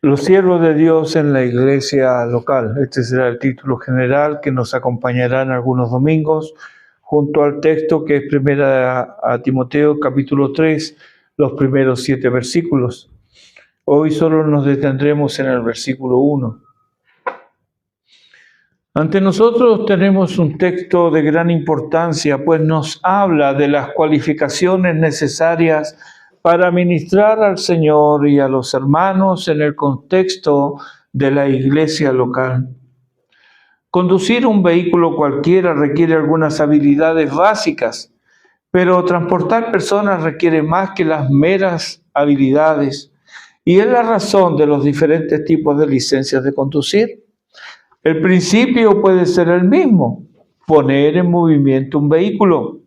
Los siervos de Dios en la iglesia local. Este será el título general que nos acompañará en algunos domingos, junto al texto que es primera a Timoteo capítulo 3, los primeros 7 versículos. Hoy solo nos detendremos en el versículo 1. Ante nosotros tenemos un texto de gran importancia, pues nos habla de las cualificaciones necesarias para ministrar al Señor y a los hermanos en el contexto de la iglesia local. Conducir un vehículo cualquiera requiere algunas habilidades básicas, pero transportar personas requiere más que las meras habilidades, y es la razón de los diferentes tipos de licencias de conducir. El principio puede ser el mismo, poner en movimiento un vehículo,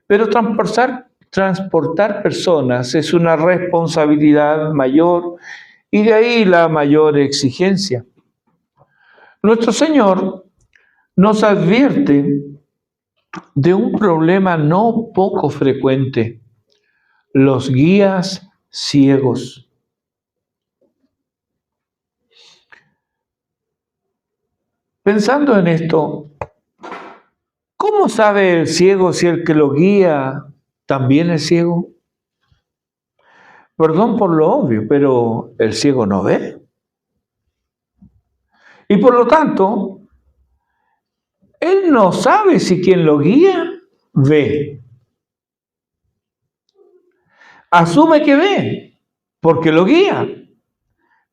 pero transportar personas es una responsabilidad mayor y de ahí la mayor exigencia. Nuestro Señor nos advierte de un problema no poco frecuente: los guías ciegos. Pensando en esto, ¿cómo sabe el ciego si el que lo guía también es ciego? Perdón por lo obvio, pero el ciego no ve. Y por lo tanto, él no sabe si quien lo guía ve. Asume que ve, porque lo guía,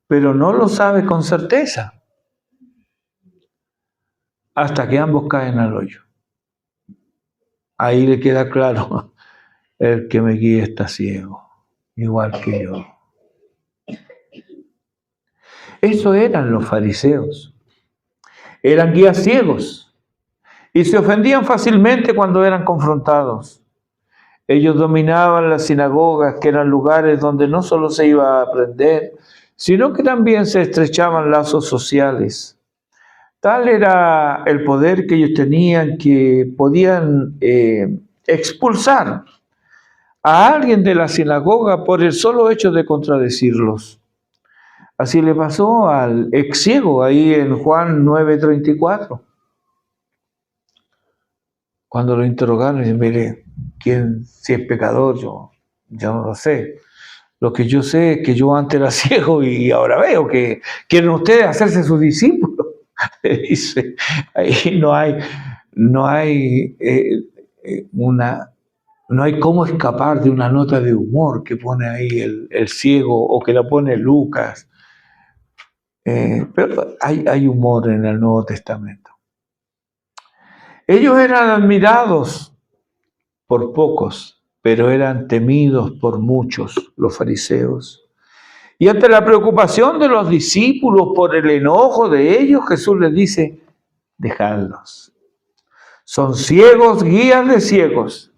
pero no lo sabe con certeza, hasta que ambos caen al hoyo. Ahí le queda claro: el que me guía está ciego, igual que yo. Eso eran los fariseos. Eran guías ciegos y se ofendían fácilmente cuando eran confrontados. Ellos dominaban las sinagogas, que eran lugares donde no solo se iba a aprender, sino que también se estrechaban lazos sociales. Tal era el poder que ellos tenían que podían expulsar a alguien de la sinagoga por el solo hecho de contradecirlos. Así le pasó al ex ciego ahí en Juan 9:34. Cuando lo interrogaron, dice: mire, si es pecador, yo no lo sé. Lo que yo sé es que yo antes era ciego y ahora veo. Que quieren ustedes hacerse sus discípulos. Dice, ahí no hay cómo escapar de una nota de humor que pone ahí el ciego, o que la pone Lucas. Pero hay humor en el Nuevo Testamento. Ellos eran admirados por pocos, pero eran temidos por muchos, los fariseos. Y ante la preocupación de los discípulos por el enojo de ellos, Jesús les dice: dejadlos. Son ciegos, guías de ciegos.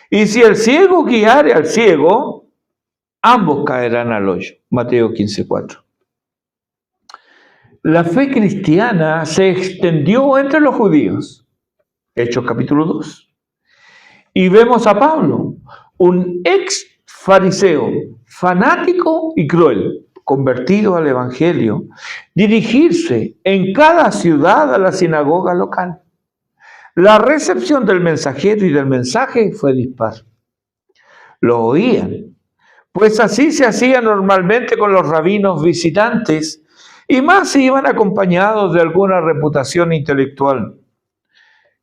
Y si el ciego guiare al ciego, ambos caerán al hoyo. Mateo 15:4. La fe cristiana se extendió entre los judíos. Hechos capítulo 2. Y vemos a Pablo, un ex fariseo, fanático y cruel, convertido al evangelio, dirigirse en cada ciudad a la sinagoga local. La recepción del mensajero y del mensaje fue dispar. Lo oían, pues así se hacía normalmente con los rabinos visitantes, y más si iban acompañados de alguna reputación intelectual.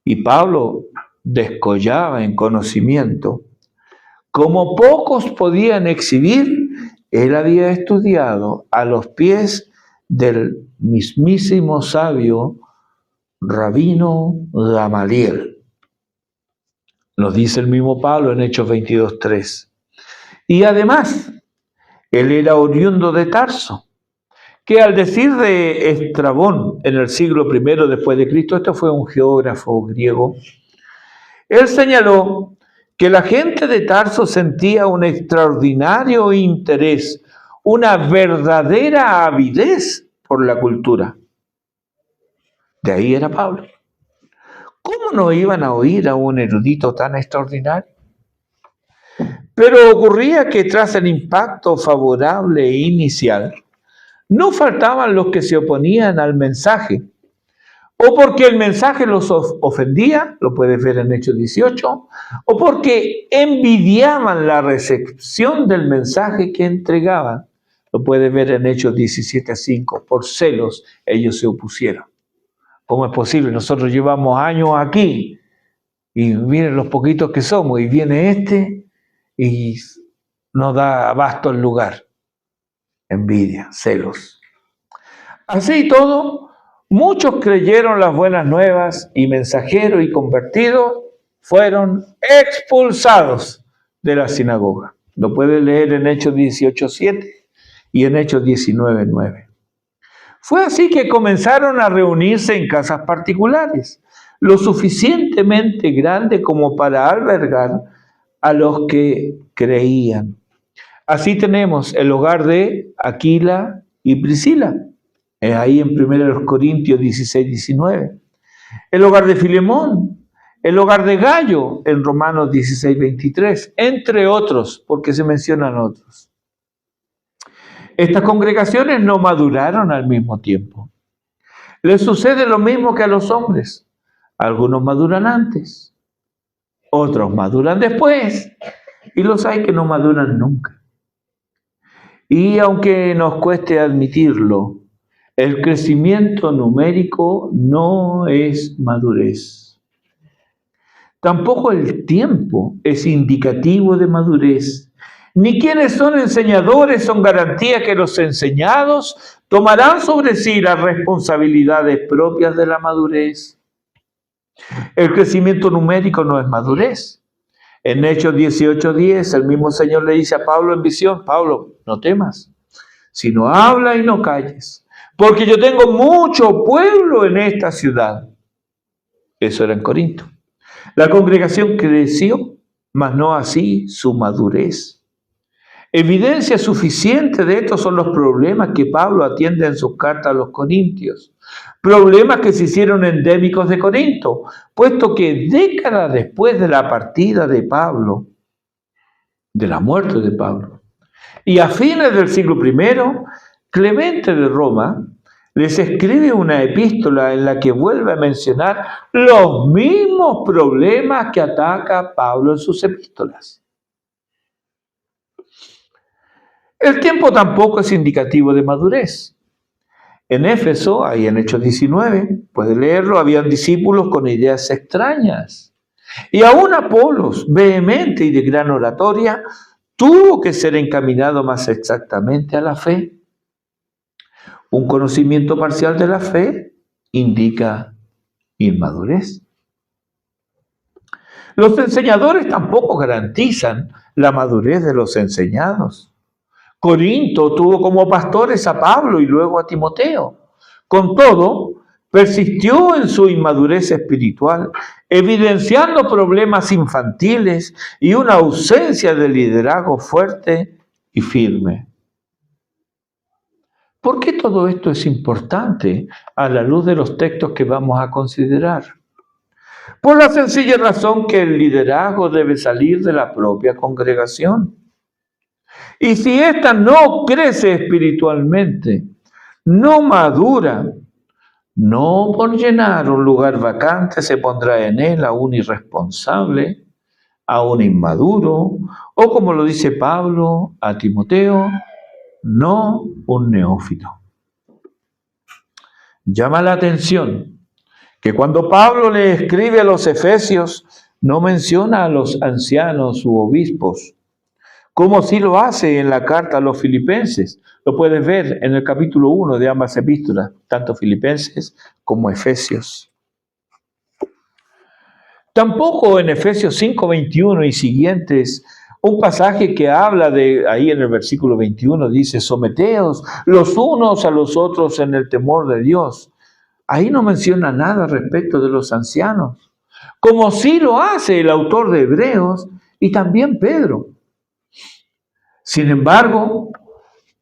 Y Pablo descollaba en conocimiento. Como pocos podían exhibir, él había estudiado a los pies del mismísimo sabio Rabino Gamaliel. Nos dice el mismo Pablo en Hechos 22:3. Y además, él era oriundo de Tarso, que al decir de Estrabón en el siglo I después de Cristo, este fue un geógrafo griego, él señaló que la gente de Tarso sentía un extraordinario interés, una verdadera avidez por la cultura. De ahí era Pablo. ¿Cómo no iban a oír a un erudito tan extraordinario? Pero ocurría que tras el impacto favorable inicial, No faltaban los que se oponían al mensaje, o porque el mensaje los ofendía, lo puedes ver en Hechos 18, o porque envidiaban la recepción del mensaje que entregaban, lo puedes ver en Hechos 17:5, por celos ellos se opusieron. ¿Cómo es posible? Nosotros llevamos años aquí y miren los poquitos que somos y viene este y no da abasto el lugar. Envidia, celos. Así todo, muchos creyeron las buenas nuevas y mensajeros y convertidos fueron expulsados de la sinagoga. Lo puedes leer en Hechos 18:7 y en Hechos 19:9. Fue así que comenzaron a reunirse en casas particulares, lo suficientemente grandes como para albergar a los que creían. Así tenemos el hogar de Aquila y Priscila, ahí en 1 Corintios 16:19. El hogar de Filemón, el hogar de Gallo en Romanos 16:23, entre otros, porque se mencionan otros. Estas congregaciones no maduraron al mismo tiempo. Les sucede lo mismo que a los hombres. Algunos maduran antes, otros maduran después, y los hay que no maduran nunca. Y aunque nos cueste admitirlo, el crecimiento numérico no es madurez. Tampoco el tiempo es indicativo de madurez, ni quienes son enseñadores son garantía que los enseñados tomarán sobre sí las responsabilidades propias de la madurez. El crecimiento numérico no es madurez. En Hechos 18:10, el mismo Señor le dice a Pablo en visión: Pablo, no temas, sino habla y no calles, porque yo tengo mucho pueblo en esta ciudad. Eso era en Corinto. La congregación creció, mas no así su madurez. Evidencia suficiente de esto son los problemas que Pablo atiende en sus cartas a los corintios. Problemas que se hicieron endémicos de Corinto, puesto que décadas después de la partida de Pablo, de la muerte de Pablo, y a fines del siglo I, Clemente de Roma les escribe una epístola en la que vuelve a mencionar los mismos problemas que ataca Pablo en sus epístolas. El tiempo tampoco es indicativo de madurez. En Éfeso, ahí en Hechos 19, puede leerlo, habían discípulos con ideas extrañas. Y aún Apolos, vehemente y de gran oratoria, tuvo que ser encaminado más exactamente a la fe. Un conocimiento parcial de la fe indica inmadurez. Los enseñadores tampoco garantizan la madurez de los enseñados. Corinto tuvo como pastores a Pablo y luego a Timoteo. Con todo, persistió en su inmadurez espiritual, evidenciando problemas infantiles y una ausencia de liderazgo fuerte y firme. ¿Por qué todo esto es importante a la luz de los textos que vamos a considerar? Por la sencilla razón que el liderazgo debe salir de la propia congregación. Y si ésta no crece espiritualmente, no madura, no por llenar un lugar vacante se pondrá en él a un irresponsable, a un inmaduro, o como lo dice Pablo a Timoteo, no un neófito. Llama la atención que cuando Pablo le escribe a los efesios, no menciona a los ancianos u obispos, como sí lo hace en la carta a los filipenses. Lo puedes ver en el capítulo 1 de ambas epístolas, tanto Filipenses como Efesios. Tampoco en Efesios 5:21 y siguientes, un pasaje que habla de, ahí en el versículo 21 dice, someteos los unos a los otros en el temor de Dios. Ahí no menciona nada respecto de los ancianos, como sí lo hace el autor de Hebreos y también Pedro. Sin embargo,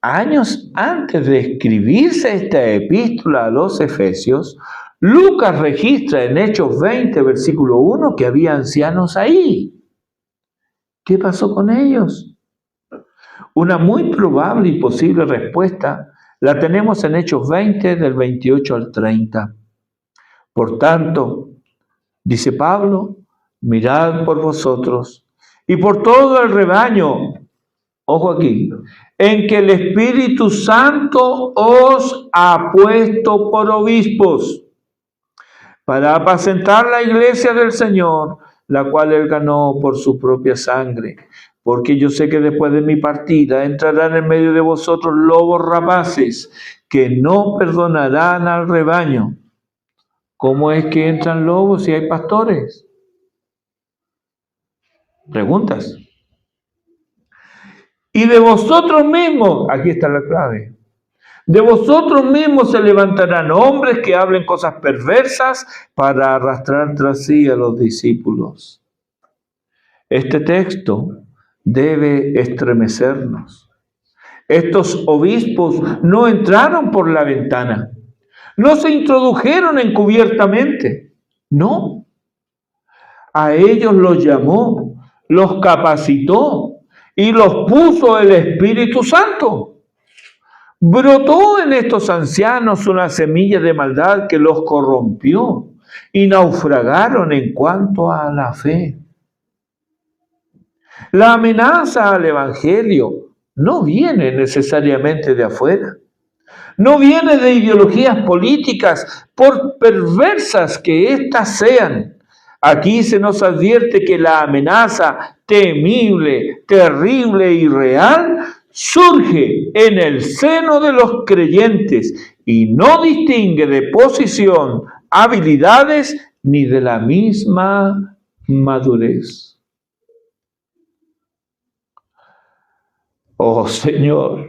años antes de escribirse esta epístola a los Efesios, Lucas registra en Hechos 20, versículo 1, que había ancianos ahí. ¿Qué pasó con ellos? Una muy probable y posible respuesta La tenemos en Hechos 20, del 28 al 30. Por tanto, dice Pablo, mirad por vosotros y por todo el rebaño, ojo aquí, en que el Espíritu Santo os ha puesto por obispos para apacentar la iglesia del Señor, la cual Él ganó por su propia sangre. Porque yo sé que después de mi partida entrarán en medio de vosotros lobos rapaces que no perdonarán al rebaño. ¿Cómo es que entran lobos si hay pastores? Preguntas. Y de vosotros mismos, aquí está la clave, de vosotros mismos se levantarán hombres que hablen cosas perversas para arrastrar tras sí a los discípulos. Este texto debe estremecernos. Estos obispos no entraron por la ventana, no se introdujeron encubiertamente, no. A ellos los llamó, los capacitó y los puso el Espíritu Santo. Brotó en estos ancianos una semilla de maldad que los corrompió y naufragaron en cuanto a la fe. La amenaza al Evangelio no viene necesariamente de afuera. No viene de ideologías políticas, por perversas que éstas sean. Aquí se nos advierte que la amenaza temible, terrible y real surge en el seno de los creyentes y no distingue de posición, habilidades ni de la misma madurez. Oh Señor,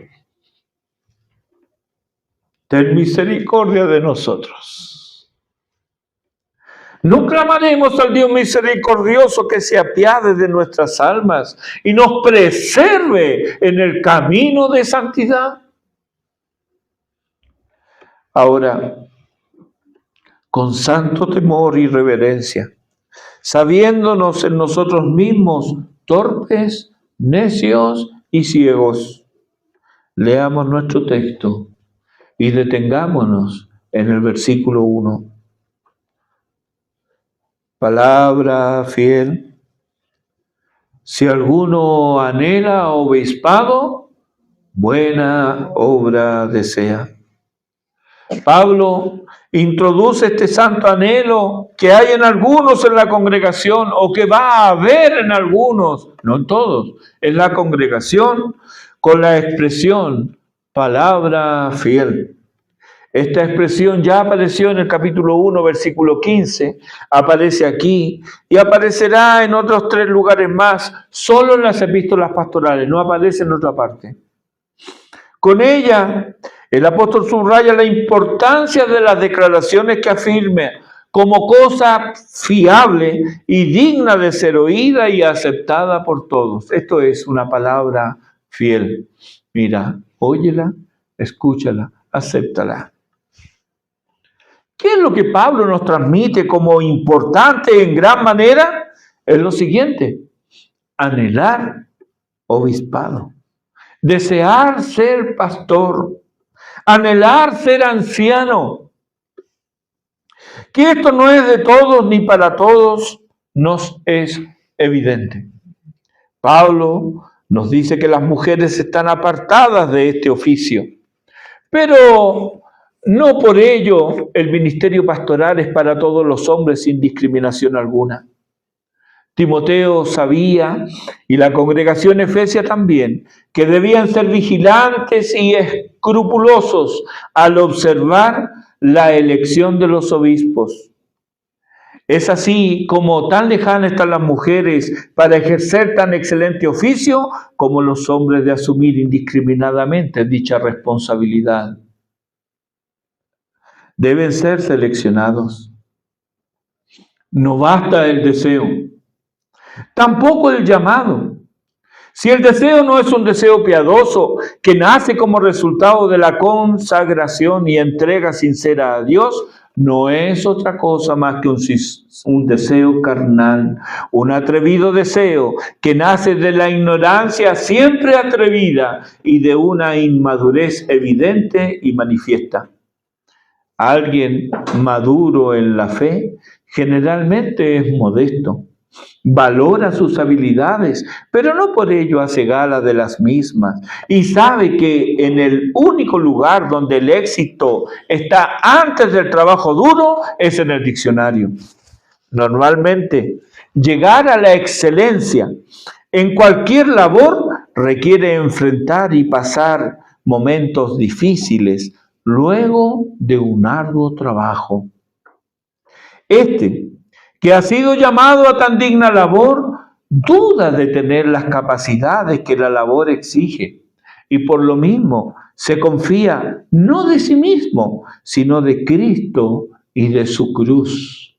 ten misericordia de nosotros. No clamaremos al Dios misericordioso que se apiade de nuestras almas y nos preserve en el camino de santidad. Ahora, con santo temor y reverencia, sabiéndonos en nosotros mismos torpes, necios y ciegos, leamos nuestro texto y detengámonos en el versículo 1. Palabra fiel. Si alguno anhela obispado, buena obra desea. Pablo introduce este santo anhelo que hay en algunos en la congregación o que va a haber en algunos, no en todos, en la congregación, con la expresión palabra fiel. Esta expresión ya apareció en el capítulo 1, versículo 15, aparece aquí y aparecerá en otros 3 lugares más, solo en las epístolas pastorales, no aparece en otra parte. Con ella, el apóstol subraya la importancia de las declaraciones que afirma como cosa fiable y digna de ser oída y aceptada por todos. Esto es una palabra fiel. Mira, óyela, escúchala, acéptala. ¿Qué es lo que Pablo nos transmite como importante en gran manera? Es lo siguiente: anhelar obispado, desear ser pastor, anhelar ser anciano. Que esto no es de todos ni para todos nos es evidente. Pablo nos dice que las mujeres están apartadas de este oficio, pero no por ello el ministerio pastoral es para todos los hombres sin discriminación alguna. Timoteo sabía, y la congregación efesia también, que debían ser vigilantes y escrupulosos al observar la elección de los obispos. Es así como tan lejanas están las mujeres para ejercer tan excelente oficio como los hombres de asumir indiscriminadamente dicha responsabilidad. Deben ser seleccionados. No basta el deseo, tampoco el llamado. Si el deseo no es un deseo piadoso que nace como resultado de la consagración y entrega sincera a Dios, no es otra cosa más que un deseo carnal, un atrevido deseo que nace de la ignorancia siempre atrevida y de una inmadurez evidente y manifiesta. Alguien maduro en la fe generalmente es modesto, valora sus habilidades, pero no por ello hace gala de las mismas, y sabe que en el único lugar donde el éxito está antes del trabajo duro es en el diccionario. Normalmente, llegar a la excelencia en cualquier labor requiere enfrentar y pasar momentos difíciles luego de un arduo trabajo. Que ha sido llamado a tan digna labor, duda de tener las capacidades que la labor exige, y por lo mismo se confía no de sí mismo, sino de Cristo y de su cruz.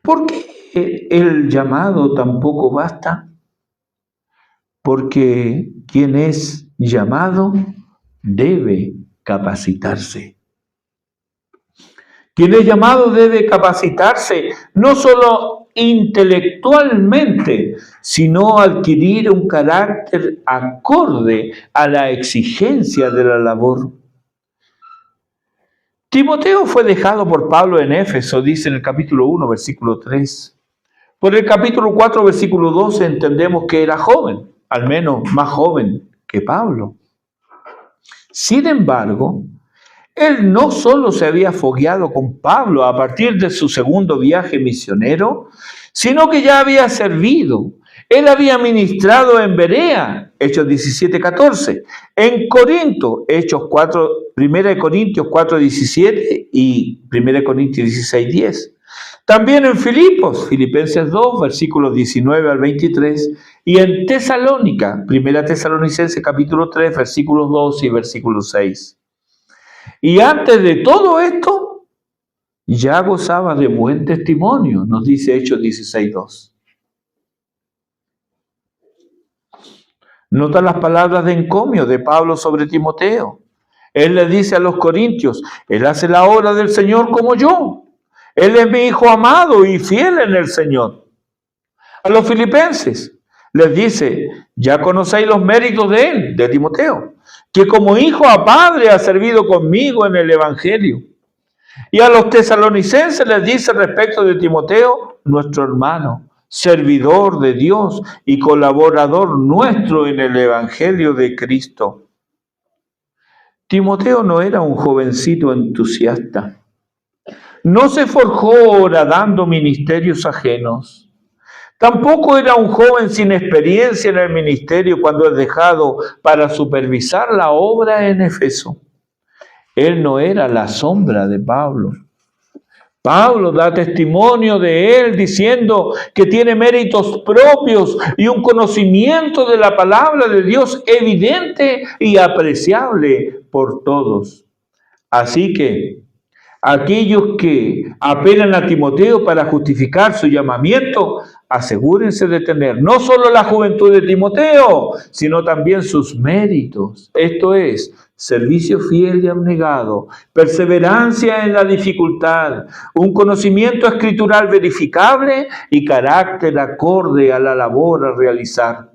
¿Por qué el llamado tampoco basta? Porque quien es llamado debe capacitarse. Quien es llamado debe capacitarse no solo intelectualmente, sino adquirir un carácter acorde a la exigencia de la labor. Timoteo fue dejado por Pablo en Éfeso, dice en el capítulo 1, versículo 3. Por el capítulo 4, versículo 12, entendemos que era joven, al menos más joven que Pablo. Sin embargo, él no solo se había fogueado con Pablo a partir de su segundo viaje misionero, sino que ya había servido. Él había ministrado en Berea, Hechos 17:14, en Corinto, Hechos 4, 1 Corintios 4:17 y 1 Corintios 16:10. También en Filipos, Filipenses 2, versículos 19 al 23, y en Tesalónica, 1 Tesalonicenses capítulo 3, versículos 2 y versículo 6. Y antes de todo esto, ya gozaba de buen testimonio, nos dice Hechos 16:2. Nota las palabras de encomio de Pablo sobre Timoteo. Él le dice a los corintios, él hace la obra del Señor como yo. Él es mi hijo amado y fiel en el Señor. A los filipenses les dice, ya conocéis los méritos de él, de Timoteo, que como hijo a padre ha servido conmigo en el Evangelio. Y a los tesalonicenses les dice respecto de Timoteo, nuestro hermano, servidor de Dios y colaborador nuestro en el Evangelio de Cristo. Timoteo no era un jovencito entusiasta. No se forjó horadando ministerios ajenos. Tampoco era un joven sin experiencia en el ministerio cuando es dejado para supervisar la obra en Éfeso. Él no era la sombra de Pablo. Pablo da testimonio de él diciendo que tiene méritos propios y un conocimiento de la palabra de Dios evidente y apreciable por todos. Así que aquellos que apelan a Timoteo para justificar su llamamiento, asegúrense de tener no solo la juventud de Timoteo, sino también sus méritos. Esto es, servicio fiel y abnegado, perseverancia en la dificultad, un conocimiento escritural verificable y carácter acorde a la labor a realizar.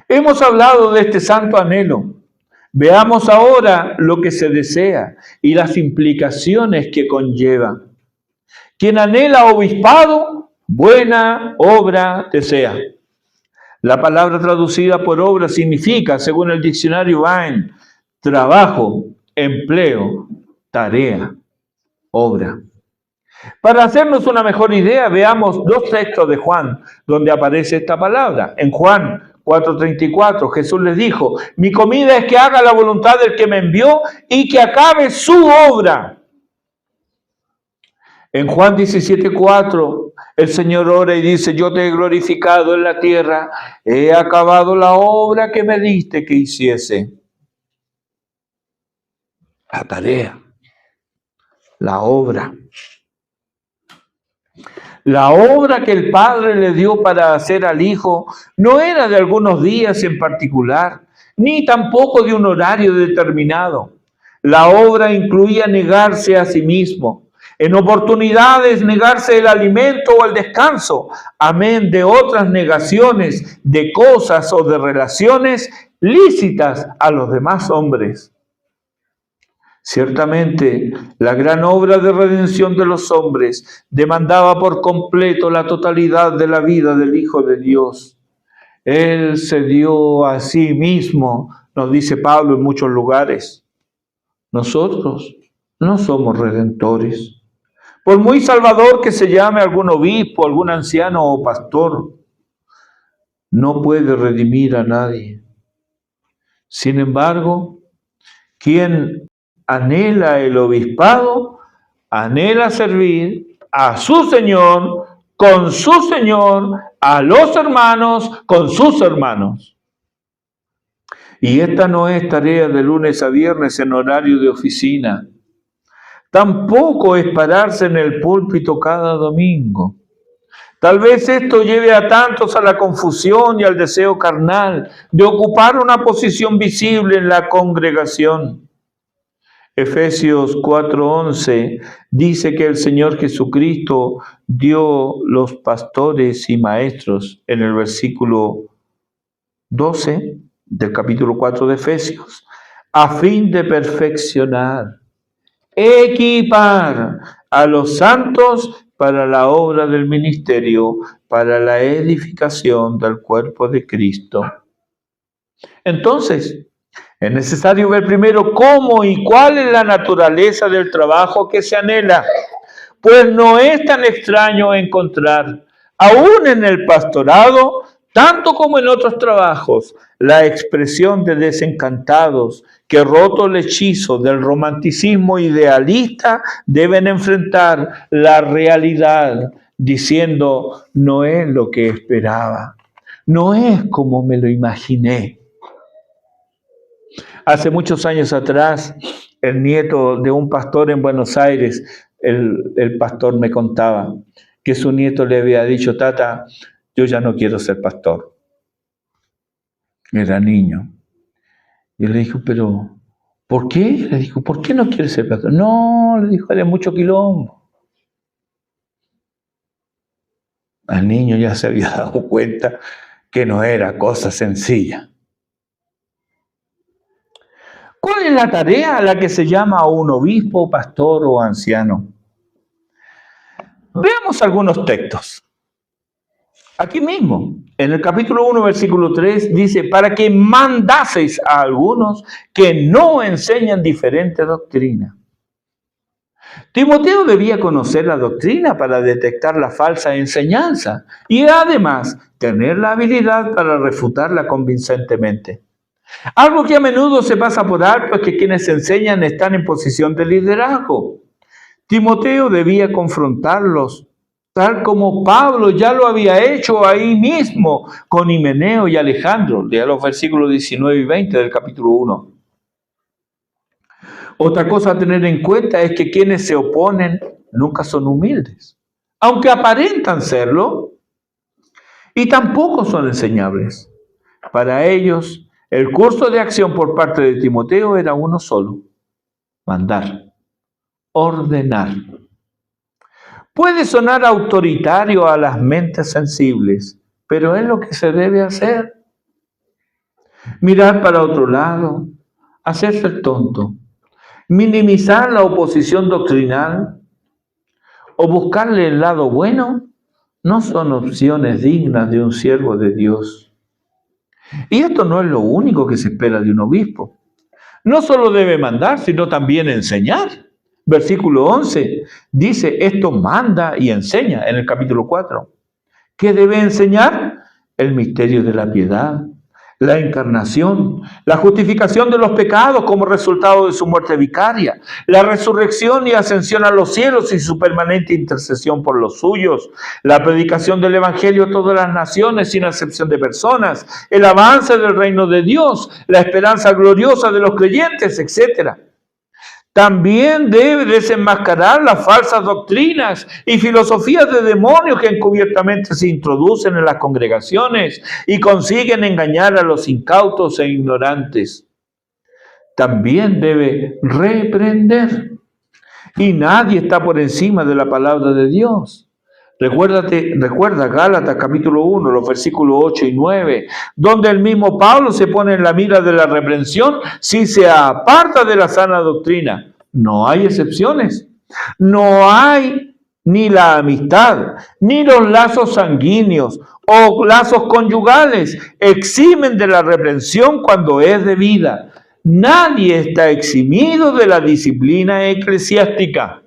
Hemos hablado de este santo anhelo. Veamos ahora lo que se desea y las implicaciones que conlleva. Quien anhela obispado, buena obra desea. La palabra traducida por obra significa, según el diccionario Bain, trabajo, empleo, tarea, obra. Para hacernos una mejor idea, veamos dos textos de Juan donde aparece esta palabra. En Juan 4:34, Jesús les dijo, mi comida es que haga la voluntad del que me envió y que acabe su obra. En Juan 17:4, el Señor ora y dice, yo te he glorificado en la tierra, he acabado la obra que me diste que hiciese. La tarea, la obra. La obra que el Padre le dio para hacer al Hijo no era de algunos días en particular, ni tampoco de un horario determinado. La obra incluía negarse a sí mismo. En oportunidades negarse el alimento o el descanso, amén de otras negaciones de cosas o de relaciones lícitas a los demás hombres. Ciertamente, la gran obra de redención de los hombres demandaba por completo la totalidad de la vida del Hijo de Dios. Él se dio a sí mismo, nos dice Pablo en muchos lugares. Nosotros no somos redentores. Por muy salvador que se llame algún obispo, algún anciano o pastor, no puede redimir a nadie. Sin embargo, quien anhela el obispado, anhela servir a su Señor, con su Señor, a los hermanos, con sus hermanos. Y esta no es tarea de lunes a viernes en horario de oficina. Tampoco es pararse en el púlpito cada domingo. Tal vez esto lleve a tantos a la confusión y al deseo carnal de ocupar una posición visible en la congregación. Efesios 4:11 dice que el Señor Jesucristo dio los pastores y maestros en el versículo 12 del capítulo 4 de Efesios, a fin de perfeccionar, equipar a los santos para la obra del ministerio, para la edificación del cuerpo de Cristo. Entonces, es necesario ver primero cómo y cuál es la naturaleza del trabajo que se anhela, pues no es tan extraño encontrar, aún en el pastorado, tanto como en otros trabajos, la expresión de desencantados que, roto el hechizo del romanticismo idealista, deben enfrentar la realidad diciendo: no es lo que esperaba, no es como me lo imaginé. Hace muchos años atrás, el nieto de un pastor en Buenos Aires, el pastor me contaba que su nieto le había dicho: tata, yo ya no quiero ser pastor. Era niño. Y le dijo: pero, ¿por qué? Le dijo: ¿por qué no quiere ser pastor? No, le dijo, era mucho quilombo. Al niño ya se había dado cuenta que no era cosa sencilla. ¿Cuál es la tarea a la que se llama a un obispo, pastor o anciano? Veamos algunos textos. Aquí mismo, en el capítulo 1, versículo 3, dice: para que mandaseis a algunos que no enseñan diferente doctrina. Timoteo debía conocer la doctrina para detectar la falsa enseñanza y además tener la habilidad para refutarla convincentemente. Algo que a menudo se pasa por alto es que quienes enseñan están en posición de liderazgo. Timoteo debía confrontarlos, tal como Pablo ya lo había hecho ahí mismo con Himeneo y Alejandro. Lea los versículos 19 y 20 del capítulo 1. Otra cosa a tener en cuenta es que quienes se oponen nunca son humildes, aunque aparentan serlo, y tampoco son enseñables. Para ellos, el curso de acción por parte de Timoteo era uno solo: mandar, ordenar. Puede sonar autoritario a las mentes sensibles, pero es lo que se debe hacer. Mirar para otro lado, hacerse el tonto, minimizar la oposición doctrinal o buscarle el lado bueno no son opciones dignas de un siervo de Dios. Y esto no es lo único que se espera de un obispo. No solo debe mandar, sino también enseñar. Versículo 11 dice: esto manda y enseña en el capítulo 4. ¿Qué debe enseñar? El misterio de la piedad, la encarnación, la justificación de los pecados como resultado de su muerte vicaria, la resurrección y ascensión a los cielos y su permanente intercesión por los suyos, la predicación del evangelio a todas las naciones sin acepción de personas, el avance del reino de Dios, la esperanza gloriosa de los creyentes, etc. También debe desenmascarar las falsas doctrinas y filosofías de demonios que encubiertamente se introducen en las congregaciones y consiguen engañar a los incautos e ignorantes. también debe reprender. Y nadie está por encima de la palabra de Dios. Recuerda Gálatas capítulo 1, los versículos 8 y 9, donde el mismo Pablo se pone en la mira de la reprensión si se aparta de la sana doctrina. No hay excepciones. No hay ni la amistad, ni los lazos sanguíneos o lazos conyugales eximen de la reprensión cuando es debida. Nadie está eximido de la disciplina eclesiástica.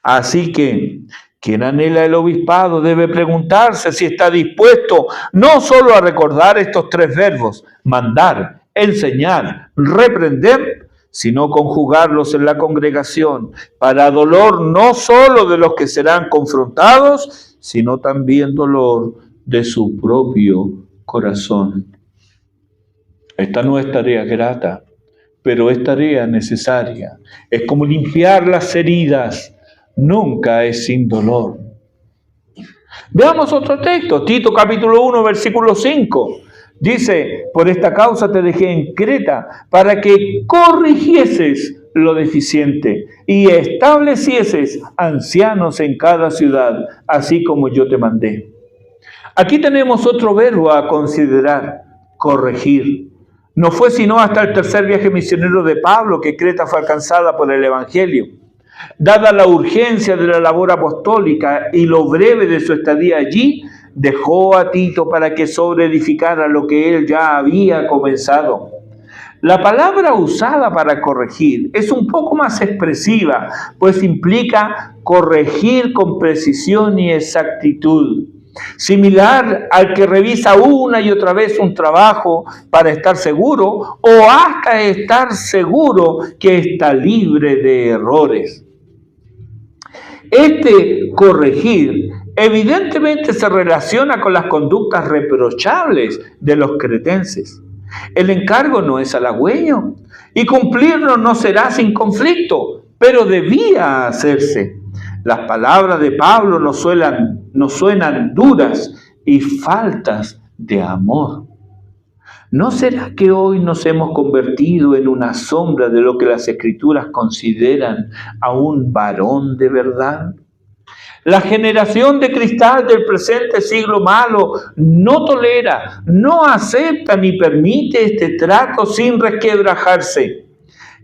Así que quien anhela el obispado debe preguntarse si está dispuesto no solo a recordar estos tres verbos, mandar, enseñar, reprender, sino conjugarlos en la congregación para dolor no solo de los que serán confrontados, sino también dolor de su propio corazón. Esta no es tarea grata, pero es tarea necesaria. Es como limpiar las heridas. Nunca es sin dolor. Veamos otro texto, Tito capítulo 1, versículo 5. Dice, por esta causa te dejé en Creta, para que corrigieses lo deficiente y establecieses ancianos en cada ciudad, así como yo te mandé. Aquí tenemos otro verbo a considerar, corregir. No fue sino hasta el tercer viaje misionero de Pablo que Creta fue alcanzada por el Evangelio. Dada la urgencia de la labor apostólica y lo breve de su estadía allí, dejó a Tito para que sobreedificara lo que él ya había comenzado. La palabra usada para corregir es un poco más expresiva, pues implica corregir con precisión y exactitud, similar al que revisa una y otra vez un trabajo para estar seguro o hasta estar seguro que está libre de errores. Este corregir evidentemente se relaciona con las conductas reprochables de los cretenses. El encargo no es halagüeño y cumplirlo no será sin conflicto, pero debía hacerse. Las palabras de Pablo nos suenan duras y faltas de amor. ¿No será que hoy nos hemos convertido en una sombra de lo que las Escrituras consideran a un varón de verdad? La generación de cristal del presente siglo malo no tolera, no acepta ni permite este trato sin resquebrajarse.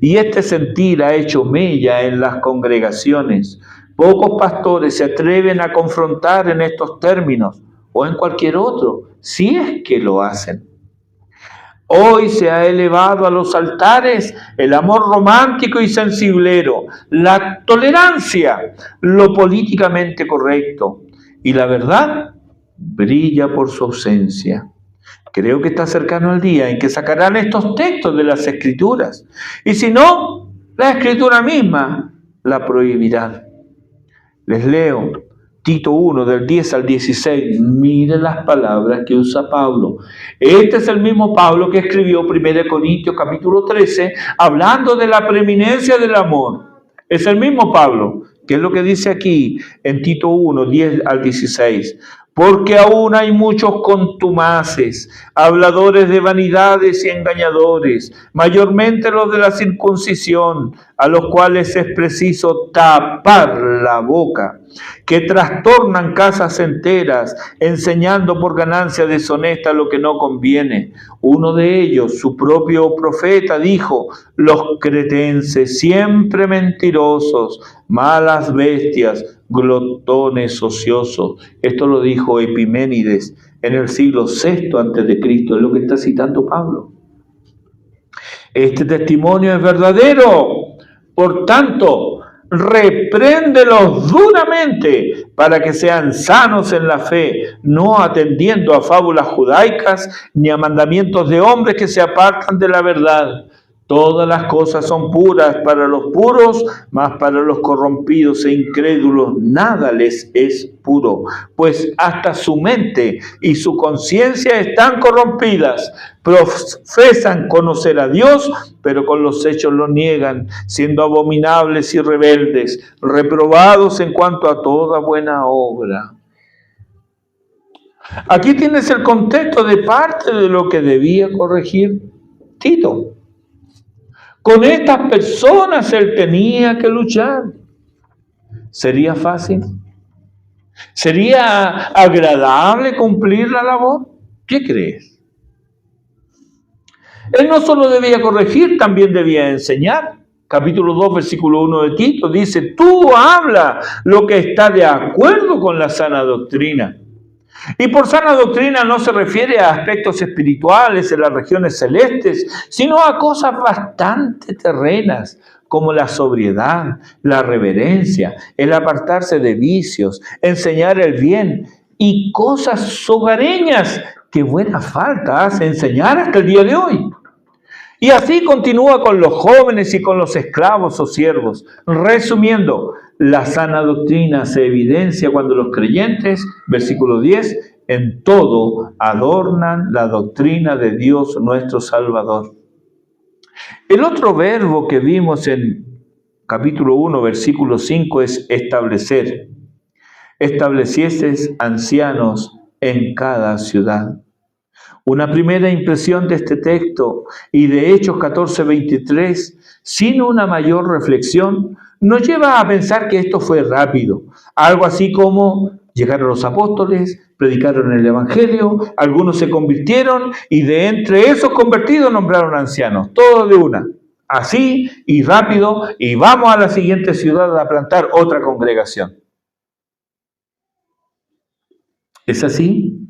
Y este sentir ha hecho mella en las congregaciones. Pocos pastores se atreven a confrontar en estos términos o en cualquier otro, si es que lo hacen. Hoy se ha elevado a los altares el amor romántico y sensiblero, la tolerancia, lo políticamente correcto, y la verdad brilla por su ausencia. Creo que está cercano el día en que sacarán estos textos de las Escrituras, y si no, la Escritura misma la prohibirá. Les leo Tito 1, del 10 al 16, miren las palabras que usa Pablo. Este es el mismo Pablo que escribió 1 Corintios capítulo 13, hablando de la preeminencia del amor. Es el mismo Pablo, que es lo que dice aquí en Tito 1, 10 al 16. Porque aún hay muchos contumaces, habladores de vanidades y engañadores, mayormente los de la circuncisión, a los cuales es preciso tapar la boca, que trastornan casas enteras, enseñando por ganancia deshonesta lo que no conviene. Uno de ellos, su propio profeta, dijo: los cretenses, siempre mentirosos, malas bestias, glotones ociosos. Esto lo dijo Epiménides en el siglo VI a.C., es lo que está citando Pablo. Este testimonio es verdadero, por tanto, repréndelos duramente para que sean sanos en la fe, no atendiendo a fábulas judaicas ni a mandamientos de hombres que se apartan de la verdad. Todas las cosas son puras para los puros, mas para los corrompidos e incrédulos nada les es puro, pues hasta su mente y su conciencia están corrompidas. Profesan conocer a Dios, pero con los hechos lo niegan, siendo abominables y rebeldes, reprobados en cuanto a toda buena obra. Aquí tienes el contexto de parte de lo que debía corregir Tito. Con estas personas él tenía que luchar. ¿Sería fácil? ¿Sería agradable cumplir la labor? ¿Qué crees? Él no solo debía corregir, también debía enseñar. Capítulo 2, versículo 1 de Tito dice, tú habla lo que está de acuerdo con la sana doctrina. Y por sana doctrina no se refiere a aspectos espirituales en las regiones celestes, sino a cosas bastante terrenas, como la sobriedad, la reverencia, el apartarse de vicios, enseñar el bien y cosas hogareñas que buena falta hace enseñar hasta el día de hoy. Y así continúa con los jóvenes y con los esclavos o siervos. Resumiendo, la sana doctrina se evidencia cuando los creyentes, versículo 10, en todo adornan la doctrina de Dios nuestro Salvador. El otro verbo que vimos en capítulo 1, versículo 5 es establecer. Establecieses ancianos en cada ciudad. Una primera impresión de este texto y de Hechos 14:23, sin una mayor reflexión, nos lleva a pensar que esto fue rápido. Algo así como llegaron los apóstoles, predicaron el evangelio, algunos se convirtieron y de entre esos convertidos nombraron ancianos, todo de una. Así y rápido, y vamos a la siguiente ciudad a plantar otra congregación. ¿Es así?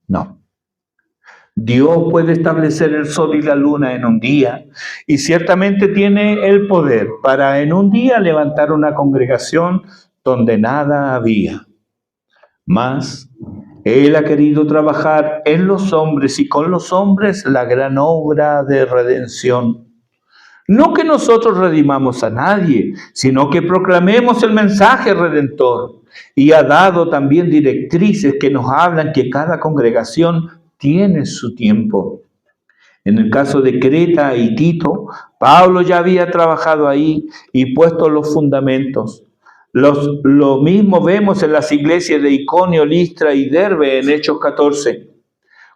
No. Dios puede establecer el sol y la luna en un día y ciertamente tiene el poder para en un día levantar una congregación donde nada había. Mas Él ha querido trabajar en los hombres y con los hombres la gran obra de redención. No que nosotros redimamos a nadie, sino que proclamemos el mensaje redentor. Y ha dado también directrices que nos hablan que cada congregación tiene su tiempo. En el caso de Creta y Tito, Pablo ya había trabajado ahí y puesto los fundamentos. Lo mismo vemos en las iglesias de Iconio, Listra y Derbe en Hechos 14.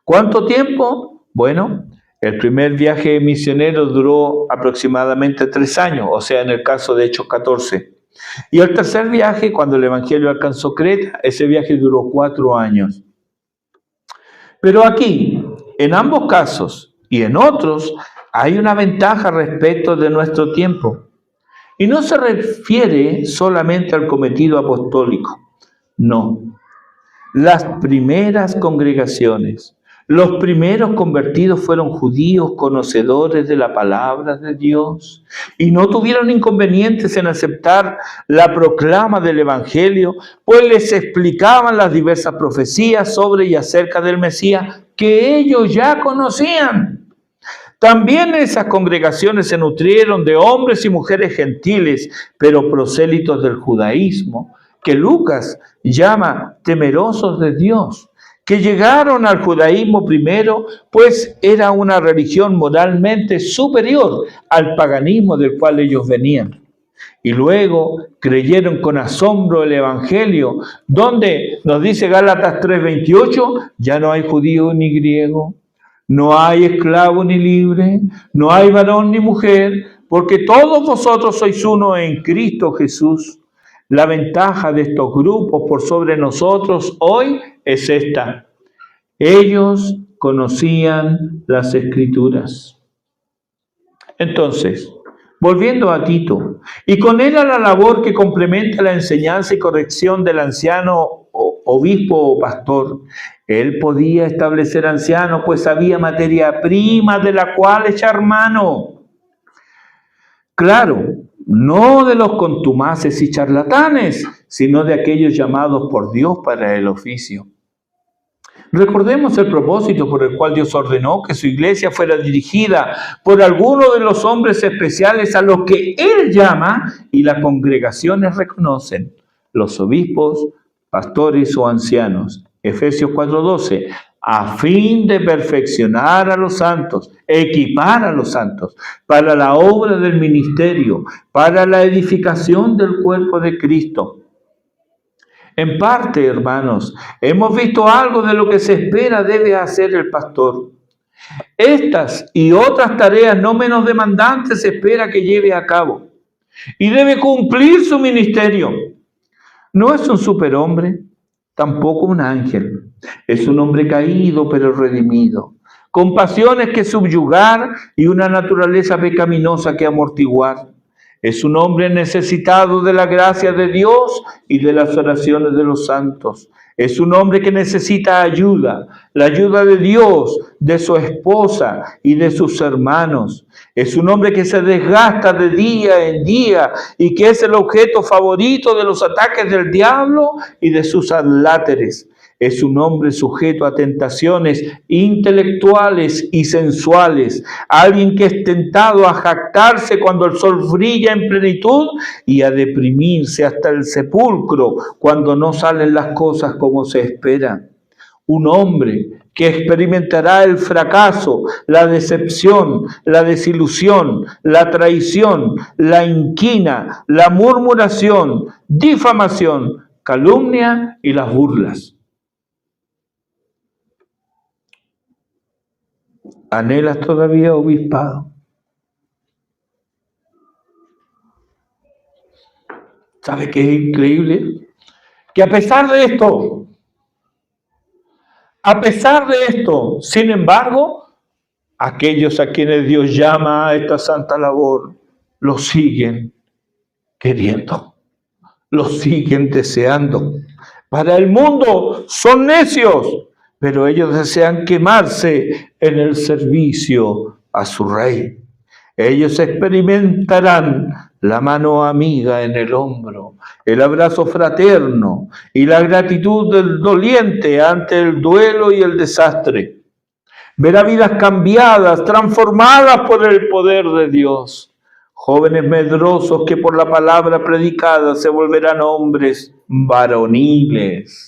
¿Cuánto tiempo? Bueno, el primer viaje misionero duró aproximadamente 3 años, o sea, en el caso de Hechos 14. Y el tercer viaje, cuando el evangelio alcanzó Creta, ese viaje duró 4 años. Pero aquí, en ambos casos y en otros, hay una ventaja respecto de nuestro tiempo. Y no se refiere solamente al cometido apostólico. No. Las primeras congregaciones, los primeros convertidos fueron judíos conocedores de la palabra de Dios y no tuvieron inconvenientes en aceptar la proclama del Evangelio, pues les explicaban las diversas profecías sobre y acerca del Mesías que ellos ya conocían. También esas congregaciones se nutrieron de hombres y mujeres gentiles, pero prosélitos del judaísmo, que Lucas llama temerosos de Dios, que llegaron al judaísmo primero, pues era una religión moralmente superior al paganismo del cual ellos venían. Y luego creyeron con asombro el Evangelio, donde nos dice Gálatas 3:28, ya no hay judío ni griego, no hay esclavo ni libre, no hay varón ni mujer, porque todos vosotros sois uno en Cristo Jesús. La ventaja de estos grupos por sobre nosotros hoy es esta. Ellos conocían las Escrituras. Entonces, volviendo a Tito, y con él a la labor que complementa la enseñanza y corrección del anciano obispo o pastor, él podía establecer anciano, pues había materia prima de la cual echar mano. Claro, no de los contumaces y charlatanes, sino de aquellos llamados por Dios para el oficio. Recordemos el propósito por el cual Dios ordenó que su iglesia fuera dirigida por alguno de los hombres especiales a los que Él llama y las congregaciones reconocen, los obispos, pastores o ancianos. Efesios 4:12, a fin de perfeccionar a los santos, equipar a los santos para la obra del ministerio, para la edificación del cuerpo de Cristo. En parte, hermanos, hemos visto algo de lo que se espera debe hacer el pastor. Estas y otras tareas no menos demandantes espera que lleve a cabo y debe cumplir su ministerio. No es un superhombre, tampoco un ángel. Es un hombre caído pero redimido, con pasiones que subyugar y una naturaleza pecaminosa que amortiguar. Es un hombre necesitado de la gracia de Dios y de las oraciones de los santos. Es un hombre que necesita ayuda, la ayuda de Dios, de su esposa y de sus hermanos. Es un hombre que se desgasta de día en día y que es el objeto favorito de los ataques del diablo y de sus adláteres. Es un hombre sujeto a tentaciones intelectuales y sensuales, alguien que es tentado a jactarse cuando el sol brilla en plenitud y a deprimirse hasta el sepulcro cuando no salen las cosas como se espera. Un hombre que experimentará el fracaso, la decepción, la desilusión, la traición, la inquina, la murmuración, difamación, calumnia y las burlas. ¿Anhelas todavía obispado? ¿Sabe qué es increíble? Que a pesar de esto, sin embargo, aquellos a quienes Dios llama a esta santa labor, lo siguen queriendo, lo siguen deseando. Para el mundo son necios, pero ellos desean quemarse en el servicio a su Rey. Ellos experimentarán la mano amiga en el hombro, el abrazo fraterno y la gratitud del doliente ante el duelo y el desastre. Verá vidas cambiadas, transformadas por el poder de Dios. Jóvenes medrosos que por la palabra predicada se volverán hombres varoniles.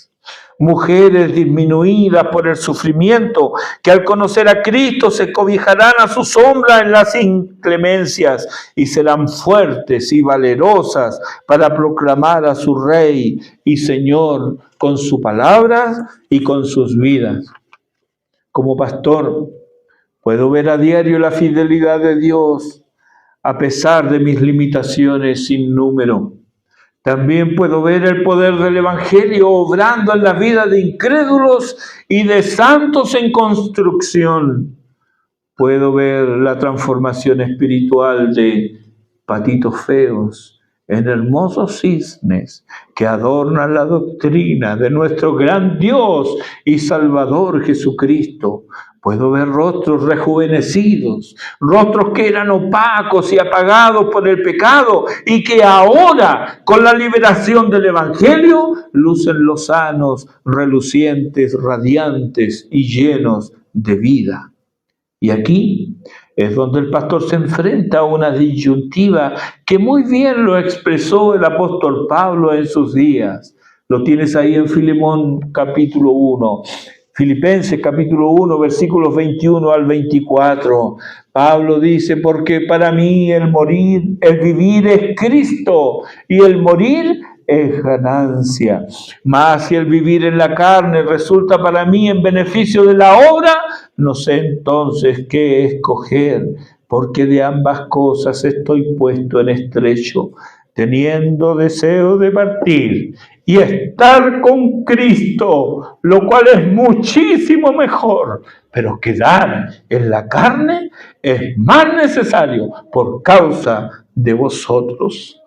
Mujeres disminuidas por el sufrimiento, que al conocer a Cristo se cobijarán a su sombra en las inclemencias y serán fuertes y valerosas para proclamar a su Rey y Señor con su palabra y con sus vidas. Como pastor, puedo ver a diario la fidelidad de Dios a pesar de mis limitaciones sin número. También puedo ver el poder del Evangelio obrando en la vida de incrédulos y de santos en construcción. Puedo ver la transformación espiritual de patitos feos en hermosos cisnes que adornan la doctrina de nuestro gran Dios y Salvador Jesucristo. Puedo ver rostros rejuvenecidos, rostros que eran opacos y apagados por el pecado y que ahora, con la liberación del Evangelio, lucen lozanos, relucientes, radiantes y llenos de vida. Y aquí es donde el pastor se enfrenta a una disyuntiva que muy bien lo expresó el apóstol Pablo en sus días. Lo tienes ahí en Filemón capítulo 1. Filipenses capítulo 1, versículos 21 al 24. Pablo dice, porque para mí el vivir es Cristo y el morir es ganancia. Mas si el vivir en la carne resulta para mí en beneficio de la obra, no sé entonces qué escoger, porque de ambas cosas estoy puesto en estrecho, teniendo deseo de partir y estar con Cristo, lo cual es muchísimo mejor, pero quedar en la carne es más necesario por causa de vosotros.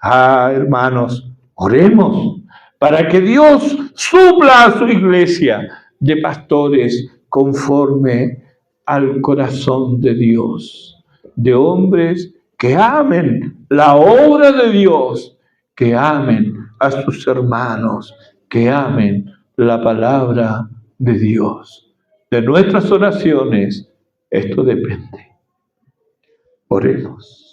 Hermanos, oremos para que Dios supla a su iglesia de pastores conforme al corazón de Dios, de hombres que amen la obra de Dios, que amen a sus hermanos, que amen la palabra de Dios. De nuestras oraciones esto depende. Oremos.